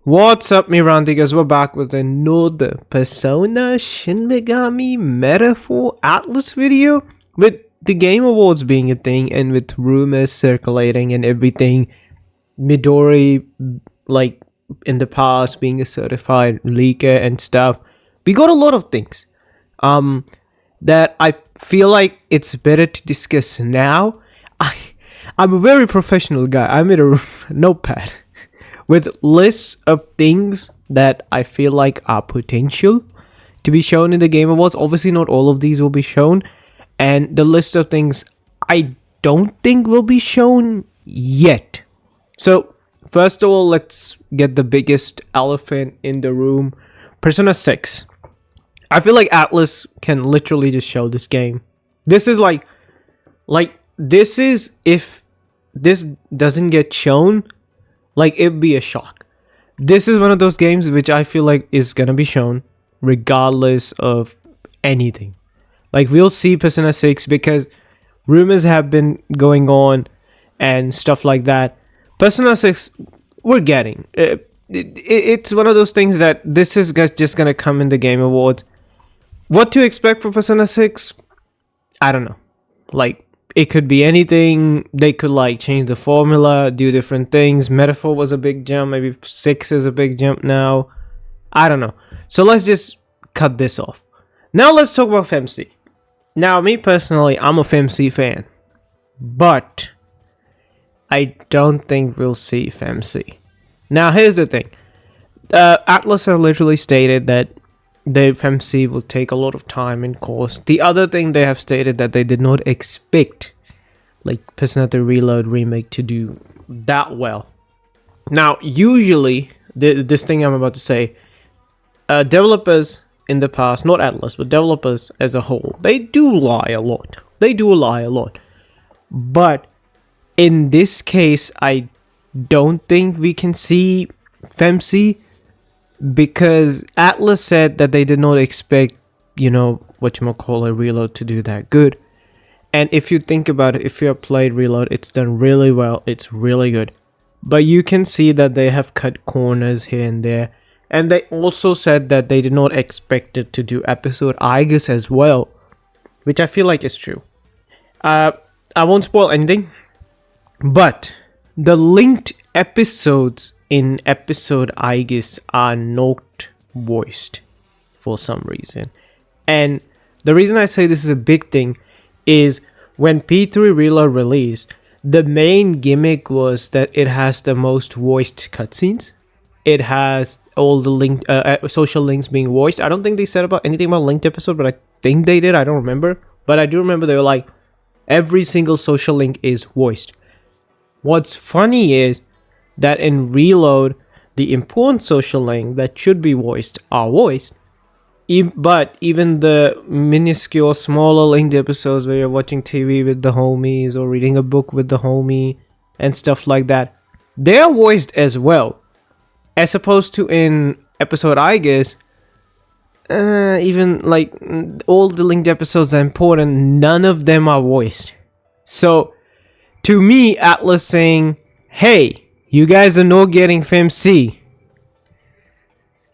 What's up, me Randigas? We're back with another Persona Shin Megami Metaphor Atlus video. With the Game Awards being a thing and with rumors circulating and everything, Midori, like in the past, being a certified leaker and stuff, we got a lot of things that I feel like it's better to discuss now. I'm a very professional guy. I made a notepad with lists of things that I feel like are potential to be shown in the Game Awards. Obviously, not all of these will be shown, and the list of things I don't think will be shown yet. So, first of all, let's get the biggest elephant in the room. Persona 6. I feel like Atlus can literally just show this game. This is this is, if this doesn't get shown, it'd be a shock. This is one of those games which I feel like is gonna be shown regardless of anything. We'll see Persona 6 because rumors have been going on and stuff like that. Persona 6, we're getting. It's one of those things that this is just gonna come in the Game Awards. What to expect for Persona 6? I don't know. It could be anything. They could change the formula, do different things. Metaphor was a big jump. Maybe 6 is a big jump now. I don't know. So let's just cut this off. Now let's talk about FMC. Now, me personally, I'm a FMC fan. But I don't think we'll see FMC. Now, here's the thing. Atlus have literally stated that the FMC will take a lot of time and cost. The other thing, they have stated that they did not expect Persona 3 Reload remake to do that well. Now, usually, this thing I'm about to say, developers in the past, not Atlus, but developers as a whole, they do lie a lot. But in this case, I don't think we can see FMC, because Atlus said that they did not expect, Reload to do that good. And if you think about it, if you have played Reload, it's done really well. It's really good. But you can see that they have cut corners here and there. And they also said that they did not expect it to do episode Aegis as well, which I feel like is true. I won't spoil anything, but the linked episodes in episode Aegis are not voiced for some reason. And the reason I say this is a big thing is when P3 Reload released, the main gimmick was that it has the most voiced cutscenes. It has all the linked social links being voiced. I don't think they said anything about linked episode, but I think they did. I don't remember. But I do remember they were every single social link is voiced. What's funny is that in Reload, the important social link that should be voiced are voiced. But even the minuscule, smaller linked episodes where you're watching TV with the homies or reading a book with the homie and stuff like that, they're voiced as well. As opposed to in episode Aegis, even all the linked episodes are important, none of them are voiced. So, to me, Atlus saying, hey, you guys are not getting FMC.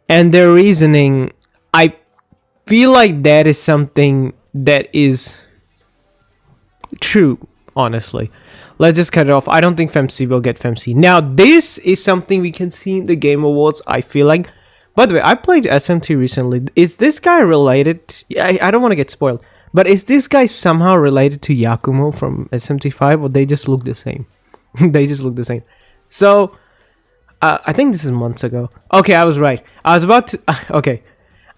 And their reasoning, I feel like that is something that is true, honestly. Let's just cut it off. I don't think FMC will get FMC. Now, this is something we can see in the Game Awards, I feel like. By the way, I played SMT recently. Is this guy related? I don't want to get spoiled. But is this guy somehow related to Yakumo from SMT5? Or they just look the same? They just look the same. So, I think this is months ago. Okay, I was right. I was about to... Okay.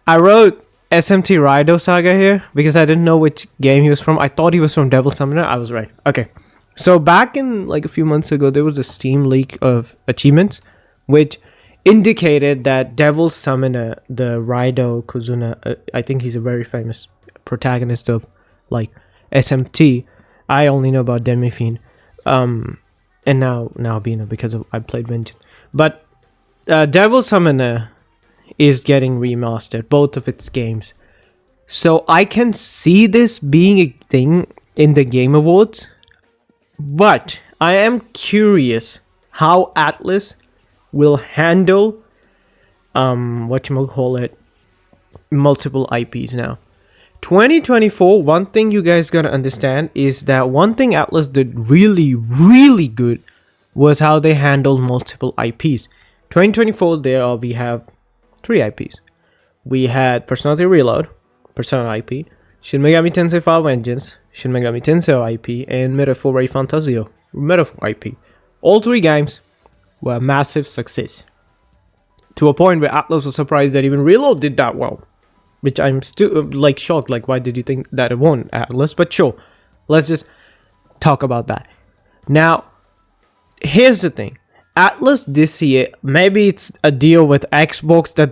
I wrote SMT Raido Saga here because I didn't know which game he was from. I thought he was from Devil Summoner. I was right. Okay. So, back in a few months ago, there was a Steam leak of achievements which indicated that Devil Summoner, the Raido Kuzuna, I think he's a very famous protagonist of SMT. I only know about Demi-Fiend. And now Bina, because I played Vengeance. But Devil Summoner is getting remastered, both of its games. So I can see this being a thing in the Game Awards. But I am curious how Atlus will handle whatchamacallit, multiple IPs now. 2024, one thing you guys gotta understand is that one thing Atlus did really, really good was how they handled multiple IPs. 2024, we have 3 IPs. We had Persona 3 Reload, Persona IP, Shin Megami Tensei 5 Vengeance, Shin Megami Tensei IP, and Metaphor ReFantazio, Metaphor IP. All 3 games were a massive success, to a point where Atlus was surprised that even Reload did that well, which I'm still like shocked. Like, why did you think that it won, Atlus? But sure, let's just talk about that. Now, here's the thing. Atlus this year, maybe it's a deal with Xbox that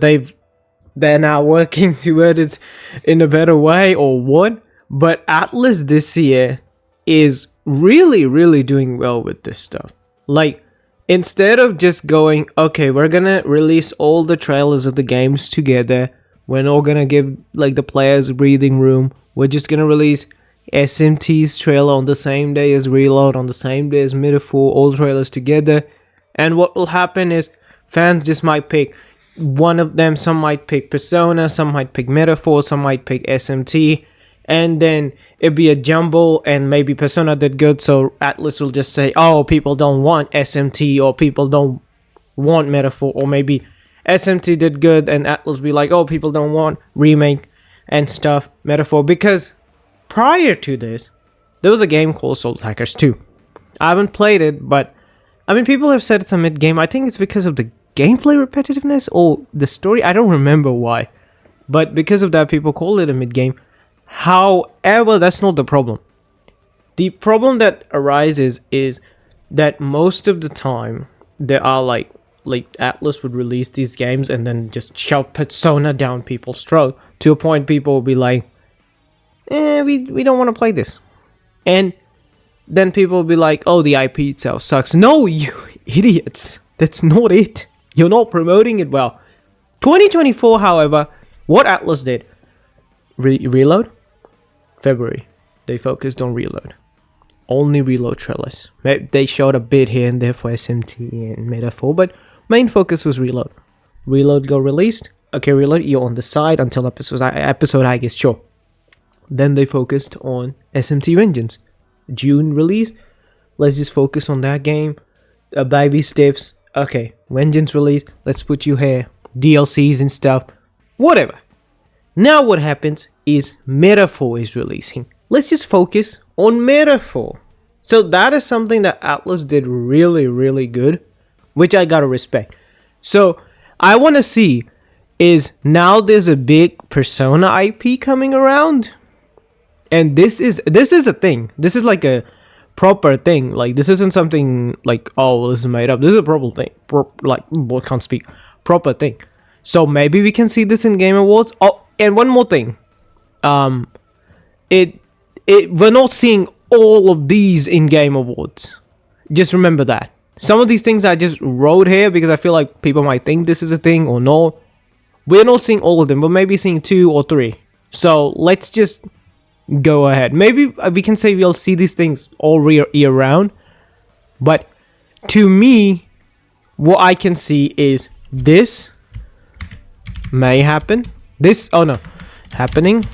they're now working toward it in a better way or what, but Atlus this year is really, really doing well with this stuff. Like, instead of just going, okay, we're gonna release all the trailers of the games together, we're not gonna give like the players breathing room, we're just gonna release SMT's trailer on the same day as Reload, on the same day as Metaphor, all trailers together, and what will happen is fans just might pick one of them. Some might pick Persona, some might pick Metaphor, some might pick SMT, and then it'd be a jumble, and maybe Persona did good, so Atlus will just say, oh, people don't want SMT, or people don't want Metaphor, or maybe SMT did good, and Atlus be like, oh, people don't want Remake and stuff, Metaphor, because prior to this, there was a game called Soul Hackers 2. I haven't played it, but, I mean, people have said it's a mid-game. I think it's because of the gameplay repetitiveness, or the story, I don't remember why, but because of that, people call it a mid-game. However, that's not the problem. The problem that arises is that most of the time there are like Atlus would release these games and then just shove Persona down people's throat, to a point people will be like, we don't want to play this, and then people will be like, oh, the IP itself sucks. No, you idiots, that's not it. You're not promoting it well. 2024, however, what Atlus did, Reload, February, they focused on Reload. Only Reload trailers. They showed a bit here and there for SMT and Metaphor, but main focus was Reload. Reload got released. Okay, Reload, you're on the side until episode I guess, sure. Then they focused on SMT Vengeance. June release. Let's just focus on that game. Baby steps. Okay, Vengeance release. Let's put you here. DLCs and stuff. Whatever. Now what happens is Metaphor is releasing. Let's just focus on Metaphor. So that is something that Atlus did really, really good, which I gotta respect. So I want to see is now there's a big Persona IP coming around, and this is a thing. This is like a proper thing. Like, this isn't something like, oh, this is made up. This is a proper thing. Can't speak. Proper thing. So maybe we can see this in Game Awards. Oh, and one more thing. We're not seeing all of these in Game Awards. Just remember that. Some of these things I just wrote here because I feel like people might think this is a thing or no. We're not seeing all of them, but maybe seeing 2 or 3. So let's just go ahead. Maybe we can say we'll see these things all year round. But to me, what I can see is this may happen. Happening.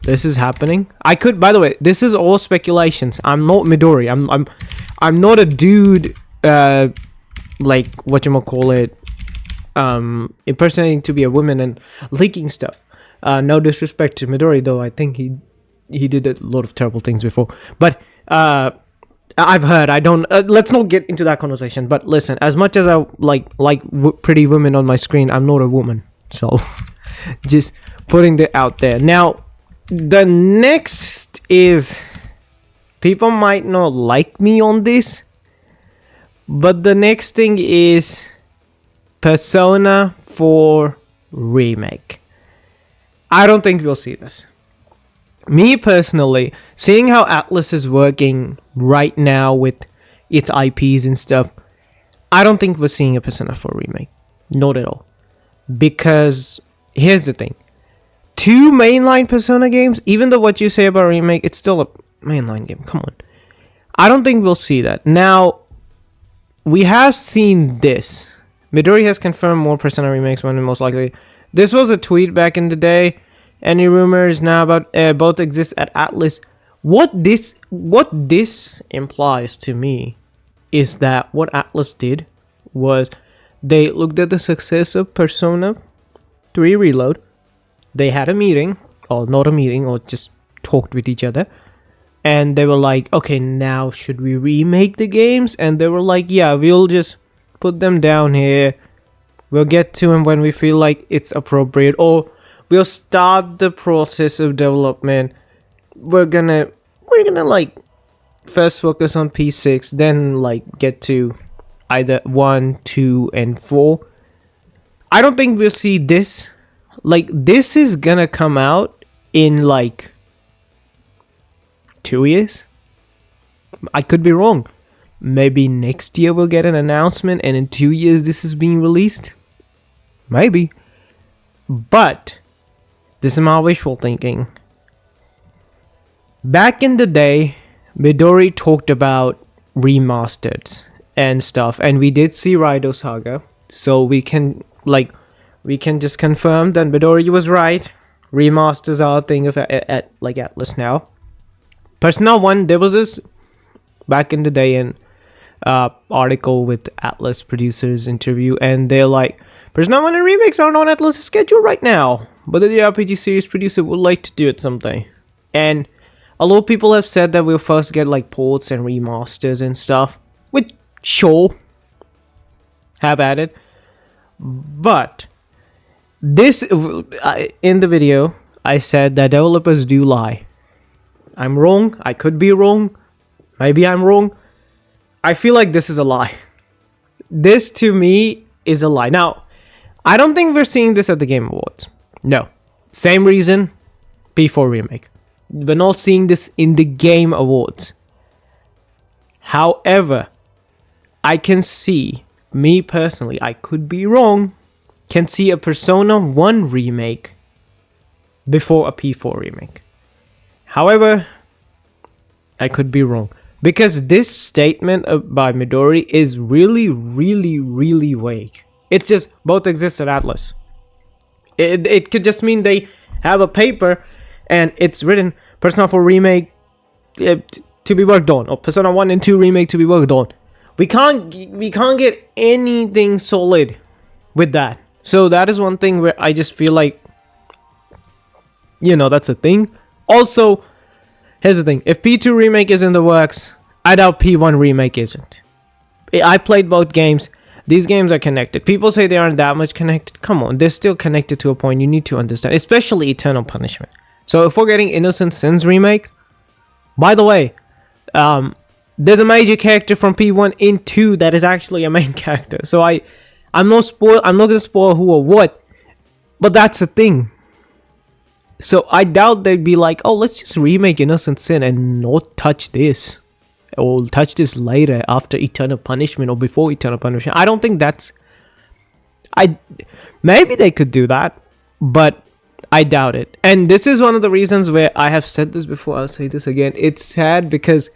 This is happening. By the way, this is all speculations. I'm not Midori. I'm not a dude like whatchamacallit, impersonating to be a woman and leaking stuff. No disrespect to Midori, though. I think he did a lot of terrible things before. But I've heard. I don't. Let's not get into that conversation. But listen, as much as I like pretty women on my screen, I'm not a woman. So just putting that out there. Now, the next is, people might not like me on this, but the next thing is Persona 4 Remake. I don't think we'll see this. Me personally, seeing how Atlus is working right now with its IPs and stuff, I don't think we're seeing a Persona 4 Remake. Not at all. Because here's the thing. 2 mainline Persona games, even though what you say about Remake, it's still a mainline game. Come on. I don't think we'll see that. Now, we have seen this. Midori has confirmed more Persona remakes when most likely. This was a tweet back in the day. Any rumors now about both exist at Atlus? What this implies to me is that what Atlus did was they looked at the success of Persona 3 Reload. They had a meeting, or not a meeting, or just talked with each other. And they were like, okay, now should we remake the games? And they were like, yeah, we'll just put them down here. We'll get to them when we feel like it's appropriate. Or we'll start the process of development. We're gonna like first focus on P6, then like get to either 1, 2, and 4. I don't think we'll see this. Like, this is gonna come out in like 2 years. I could be wrong. Maybe next year we'll get an announcement and in 2 years this is being released. Maybe. But this is my wishful thinking. Back in the day, Midori talked about remasters and stuff, and we did see Raido Saga, so we can just confirm that Midori was right. Remasters are a thing of at like Atlus now. Persona 1, there was this back in the day in article with Atlus producers interview, and they're like, Persona 1 and remakes aren't on Atlus' schedule right now, but the RPG series producer would like to do it someday. And a lot of people have said that we'll first get like ports and remasters and stuff, which sure, have at it. But this, in the video, I said that developers do lie. I'm wrong. I could be wrong. Maybe I'm wrong. I feel like this is a lie. This to me is a lie. Now, I don't think we're seeing this at the Game Awards. No. Same reason, P4 remake. We're not seeing this in the Game Awards. However, I can see, me personally, I could be wrong, can see a Persona 1 remake before a P4 remake. However, I could be wrong. Because this statement by Midori is really, really, really vague. It's just both exist at Atlus. It could just mean they have a paper and it's written Persona 4 remake to be worked on, or Persona 1 and 2 remake to be worked on. We can't get anything solid with that. So that is one thing where I just feel like, you know, that's a thing. Also, here's the thing. If P2 remake is in the works, I doubt P1 remake isn't. I played both games. These games are connected. People say they aren't that much connected. Come on, they're still connected to a point you need to understand, especially Eternal Punishment. So if we're getting Innocent Sins remake, by the way, there's a major character from P1 in 2 that is actually a main character. So I'm not gonna spoil who or what, but that's a thing. So I doubt they'd be like, oh, let's just remake Innocent Sin and not touch this. Or touch this later after Eternal Punishment or before Eternal Punishment. I don't think that's... Maybe they could do that, but I doubt it. And this is one of the reasons where I have said this before, I'll say this again. It's sad because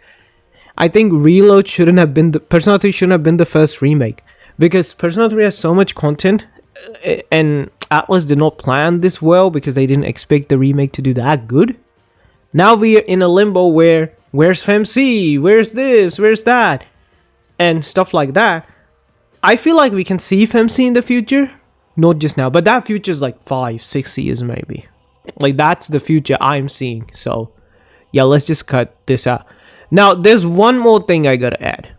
I think Reload shouldn't have been... Persona 3 shouldn't have been the first remake. Because Persona 3 has so much content, and Atlus did not plan this well because they didn't expect the remake to do that good. Now we are in a limbo where... Where's FMC? Where's this? Where's that? And stuff like that. I feel like we can see FMC in the future. Not just now. But that future is like 5-6 years maybe. Like that's the future I'm seeing. So yeah, let's just cut this out. Now there's one more thing I gotta add.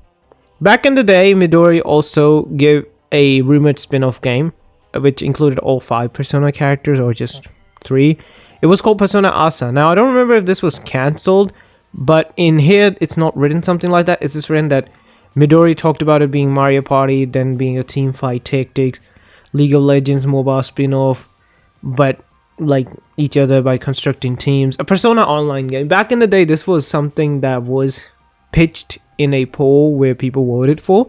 Back in the day, Midori also gave a rumored spin-off game, which included all 5 Persona characters or just 3. It was called Persona Asa. Now I don't remember if this was cancelled. But in here, it's not written something like that. It's just written that Midori talked about it being Mario Party, then being a team fight tactics, League of Legends mobile spin-off, but like each other by constructing teams. A Persona Online game. Back in the day, this was something that was pitched in a poll where people voted for.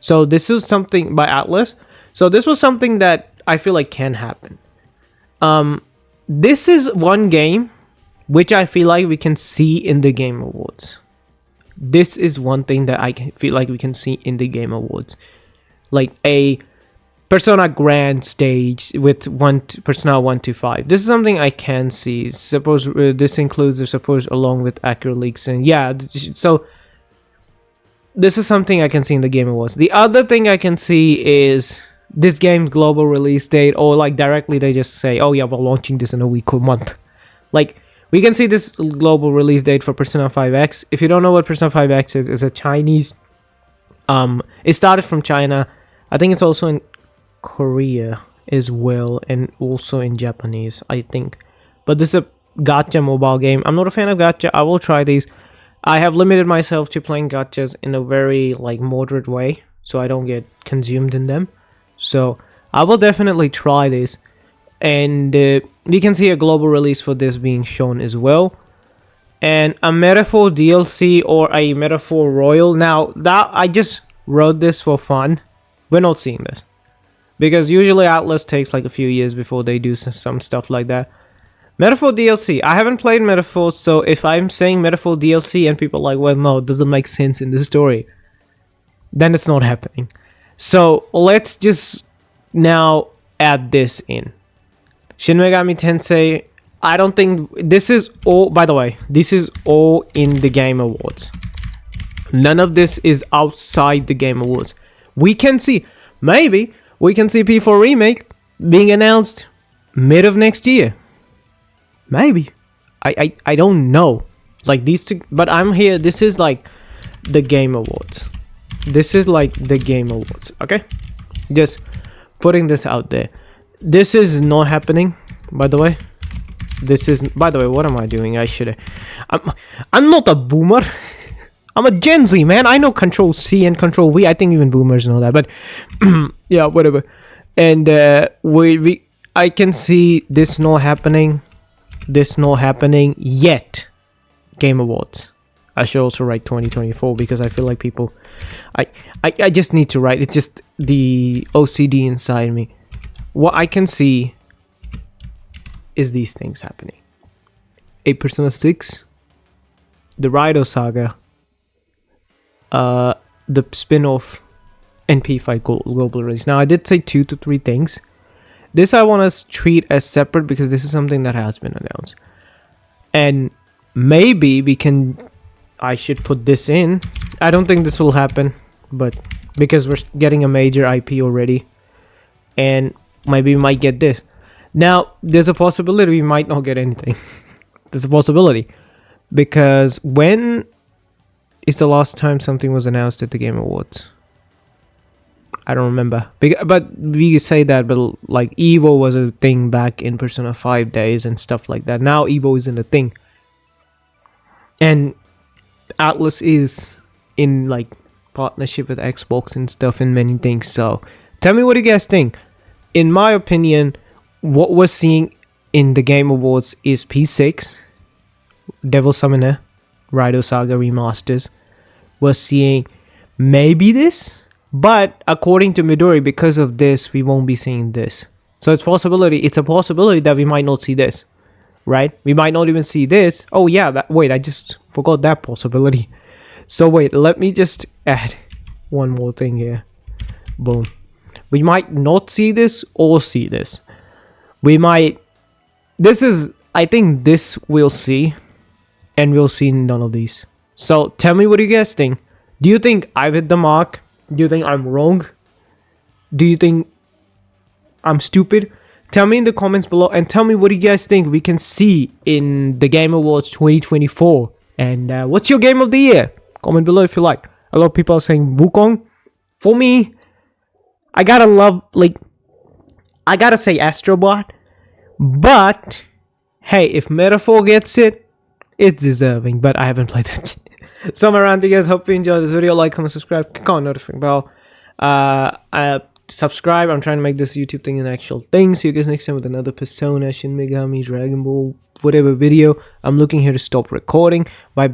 So this is something by Atlus. So this was something that I feel like can happen. This is one game which I feel like we can see in the Game Awards. This is one thing that I feel like we can see in the Game Awards. Like a Persona Grand stage with Persona 1 to 5. This is something I can see. Suppose this includes the suppose along with accurate leaks, and yeah, so this is something I can see in the Game Awards. The other thing I can see is this game's global release date, or like directly they just say, oh yeah, we're launching this in a week or month. Like, we can see this global release date for Persona 5X. If you don't know what Persona 5X is, it's a Chinese, it started from China. I think it's also in Korea as well, and also in Japanese, I think. But this is a gacha mobile game. I'm not a fan of gacha. I will try these. I have limited myself to playing gachas in a very like moderate way, so I don't get consumed in them. So I will definitely try this, and we can see a global release for this being shown as well, and a Metaphor DLC or a Metaphor Royal. Now that I just wrote this for fun, we're not seeing this because usually Atlus takes like a few years before they do some stuff like that. Metaphor DLC. I haven't played Metaphor, so if I'm saying Metaphor DLC and people are like, well, no, it doesn't make sense in the story, then it's not happening. So let's just now add this in. Shin Megami Tensei. I don't think this is all, by the way, this is all in the Game Awards. None of this is outside the Game Awards. We can see, maybe we can see P4 Remake being announced mid of next year. Maybe. I don't know. Like these two, but I'm here. This is like the Game Awards. This is like the Game Awards, okay? Just putting this out there. This is not happening, by the way. This is, by the way, what am I doing? I should have... I'm not a boomer. I'm a Gen Z, man. I know Control C and Control V. I think even boomers know that, but yeah, whatever. And I can see this not happening. This not happening yet. Game Awards. I should also write 2024 because I feel like people... I just need to write. It's just the OCD inside me. What I can see is these things happening. A Persona 6, the Raido Saga, the spin-off, and P5 global release. Now I did say 2 to 3 things. This I want to treat as separate because this is something that has been announced. And maybe we can... I should put this in. I don't think this will happen, but because we're getting a major IP already, and maybe we might get this. Now, there's a possibility we might not get anything. There's a possibility. Because when is the last time something was announced at the Game Awards? I don't remember. But we say that, but like Evo was a thing back in Persona 5 days and stuff like that. Now Evo isn't a thing. And Atlus is in like partnership with Xbox and stuff and many things. So tell me what you guys think. In my opinion, what we're seeing in the Game Awards is P6, Devil Summoner, Raido Saga remasters. We're seeing maybe this, but according to Midori, because of this, we won't be seeing this. So it's a possibility that we might not see this, right? We might not even see this. Oh yeah, wait, I just forgot that possibility. So wait, let me just add one more thing here. Boom. We might not see this or see this. We might... I think this we'll see, and we'll see none of these. So tell me what you guys think. Do you think I've hit the mark? Do you think I'm wrong? Do you think I'm stupid? Tell me in the comments below, and tell me what you guys think we can see in the Game Awards 2024. And what's your game of the year? Comment below if you like. A lot of people are saying Wukong. For me, I gotta say Astrobot. But hey, if Metaphor gets it, it's deserving. But I haven't played that yet. So I'm around, you guys. Hope you enjoyed this video. Like, comment, subscribe, click on notification bell. Subscribe. I'm trying to make this YouTube thing an actual thing. See you guys next time with another Persona, Shin Megami, Dragon Ball, whatever video. I'm looking here to stop recording. Bye.